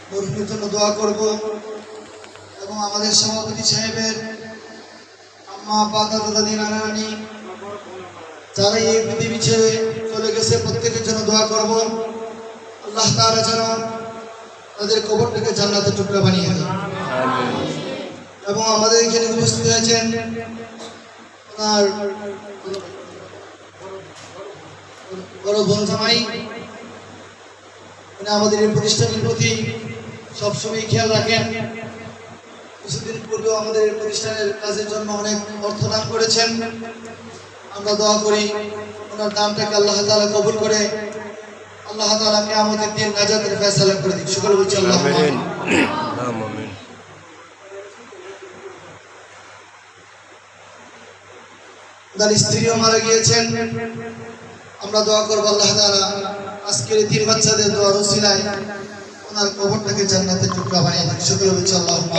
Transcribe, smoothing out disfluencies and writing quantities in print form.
মরহুমের জন্য দোয়া করব এবং আমাদের সভাপতি সাহেবের আম্মা আব্বা দাদা দাদি নানা নানি যারা এই পৃথিবী ছেড়ে চলে গেছে প্রত্যেকের জন্য দোয়া করব। আল্লাহ তাআলা যেন তাদের কবরটাকে জান্নাতের টুকরা বানিয়ে দেন। এবং আমাদের এখানে উপস্থিত হয়েছেন ওনার বড় বোন জামাই, উনি আমাদের এই প্রতিষ্ঠানের প্রতি সবসময় খেয়াল রাখেন। কিছুদিন পূর্বেও আমাদের এই প্রতিষ্ঠানের কাজের জন্য অনেক অর্থ দান করেছেন। আমরা দোয়া করি ওনার দানটাকে আল্লাহ তাআলা কবুল করে আল্লাহ তাআলা কিয়ামতের দিন নাজাতের ফয়সালা করে দিক। সকলে বলছি আল্লাহুম্মা আমিন। তার স্ত্রীও মারা গিয়েছেন। আমরা দোয়া করব আল্লাহ তাআলা আজকের এই তিন বাচ্চাদের দোয়ার উসিলায় ওনার কবরটাকে জান্নাতের টুকরা বানিয়ে দিক। সকলে বলছি আল্লাহুম্মা